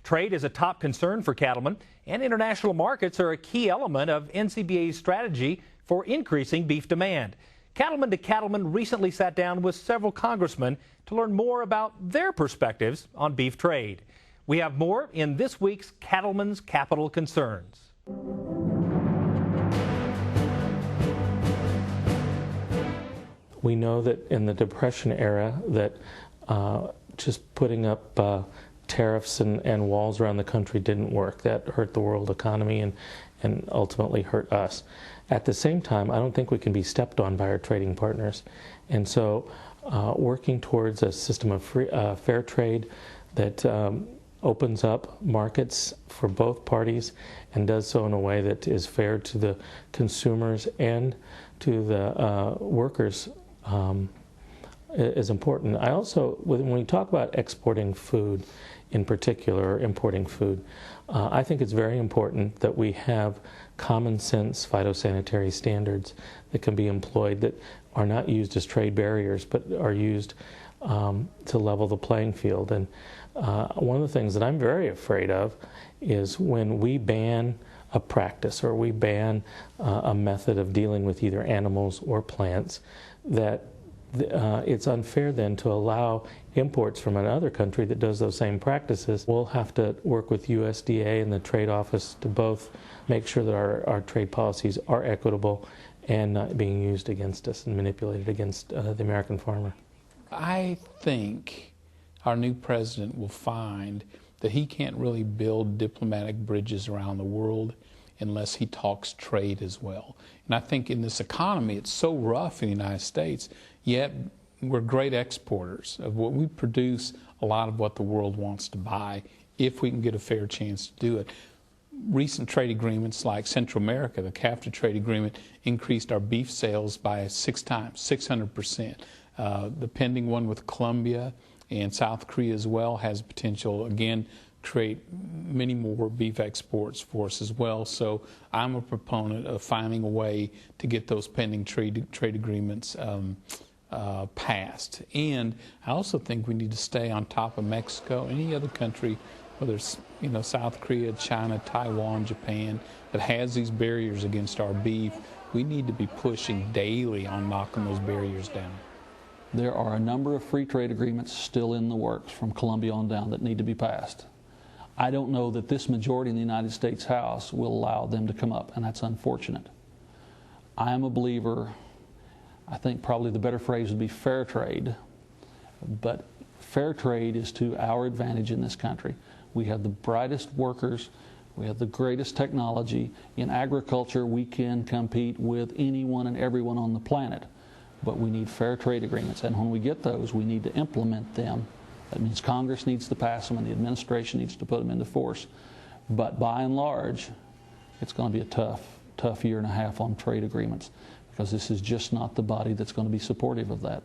Trade is a top concern for cattlemen, and international markets are a key element of NCBA's strategy for increasing beef demand. Cattleman to Cattleman recently sat down with several congressmen to learn more about their perspectives on beef trade. We have more in this week's Cattlemen's Capital Concerns. We know that in the Depression era that just putting up tariffs and walls around the country didn't work. That hurt the world economy and ultimately hurt us. At the same time, I don't think we can be stepped on by our trading partners. And so working towards a system of fair trade that opens up markets for both parties and does so in a way that is fair to the consumers and to the workers is important. I also, when we talk about exporting food in particular, or importing food, I think it's very important that we have common sense phytosanitary standards that can be employed that are not used as trade barriers but are used to level the playing field. And one of the things that I'm very afraid of is when we ban a practice or we ban a method of dealing with either animals or plants, that it's unfair then to allow imports from another country that does those same practices. We'll have to work with USDA and the Trade Office to both make sure that our trade policies are equitable and not being used against us and manipulated against the American farmer. I think our new president will find that he can't really build diplomatic bridges around the world unless he talks trade as well. And I think in this economy, it's so rough in the United States, yet we're great exporters of what we produce, a lot of what the world wants to buy, if we can get a fair chance to do it. Recent trade agreements like Central America, the CAFTA trade agreement, increased our beef sales by 6 times, 600%. The pending one with Colombia and South Korea as well has potential, again, create many more beef exports for us as well. So I'm a proponent of finding a way to get those pending trade agreements passed. And I also think we need to stay on top of Mexico, any other country, whether it's South Korea, China, Taiwan, Japan, that has these barriers against our beef. We need to be pushing daily on knocking those barriers down. There are a number of free trade agreements still in the works from Colombia on down that need to be passed. I don't know that this majority in the United States House will allow them to come up, and that's unfortunate. I am a believer, I think probably the better phrase would be fair trade, but fair trade is to our advantage in this country. We have the brightest workers, we have the greatest technology. In agriculture, we can compete with anyone and everyone on the planet, but we need fair trade agreements, and when we get those, we need to implement them. That means Congress needs to pass them and the administration needs to put them into force. But by and large, it's going to be a tough year and a half on trade agreements, because this is just not the body that's going to be supportive of that.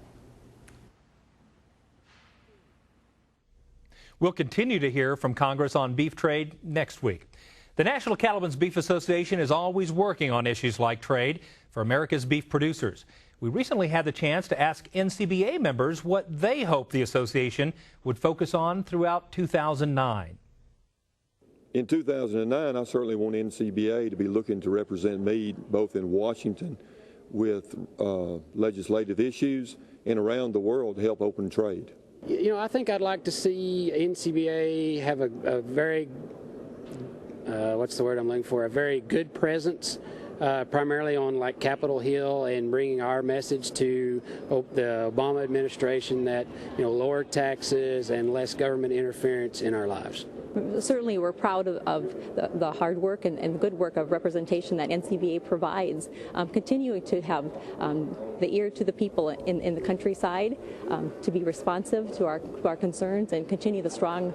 We'll continue to hear from Congress on beef trade next week. The National Cattlemen's Beef Association is always working on issues like trade for America's beef producers. We recently had the chance to ask NCBA members what they hope the association would focus on throughout 2009. In 2009, I certainly want NCBA to be looking to represent me both in Washington with legislative issues and around the world to help open trade. I think I'd like to see NCBA have a very, what's the word I'm looking for, a very good presence. Primarily on like Capitol Hill and bringing our message to the Obama administration that lower taxes and less government interference in our lives. Certainly we're proud of the hard work and good work of representation that NCBA provides, continuing to have the ear to the people in the countryside, to be responsive to our concerns and continue the strong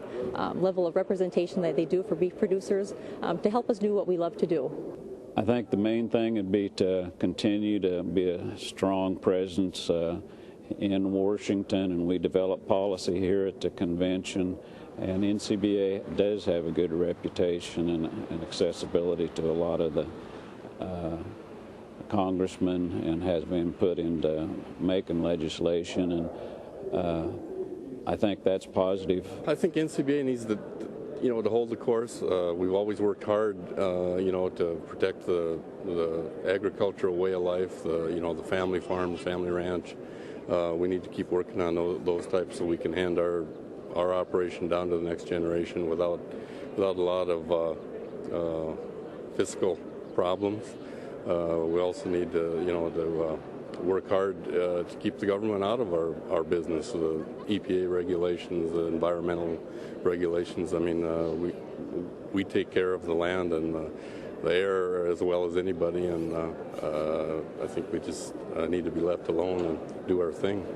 level of representation that they do for beef producers, to help us do what we love to do. I think the main thing would be to continue to be a strong presence in Washington, and we develop policy here at the convention. And NCBA does have a good reputation and accessibility to a lot of the congressmen, and has been put into making legislation, and I think that's positive. I think NCBA needs you know, to hold the course. We've always worked hard, you know, to protect the agricultural way of life, you know, the family farms, family ranch. We need to keep working on those types so we can hand our operation down to the next generation without a lot of fiscal problems. We also need to, you know, to work hard to keep the government out of our business, the EPA regulations, the environmental regulations. I mean, we take care of the land and the air as well as anybody, and I think we just need to be left alone and do our thing.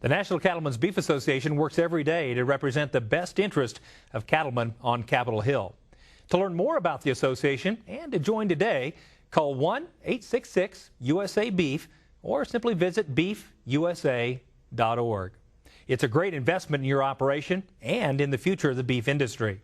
The National Cattlemen's Beef Association works every day to represent the best interest of cattlemen on Capitol Hill. To learn more about the association and to join today, call 1-866-USA-BEEF or simply visit beefusa.org. It's a great investment in your operation and in the future of the beef industry.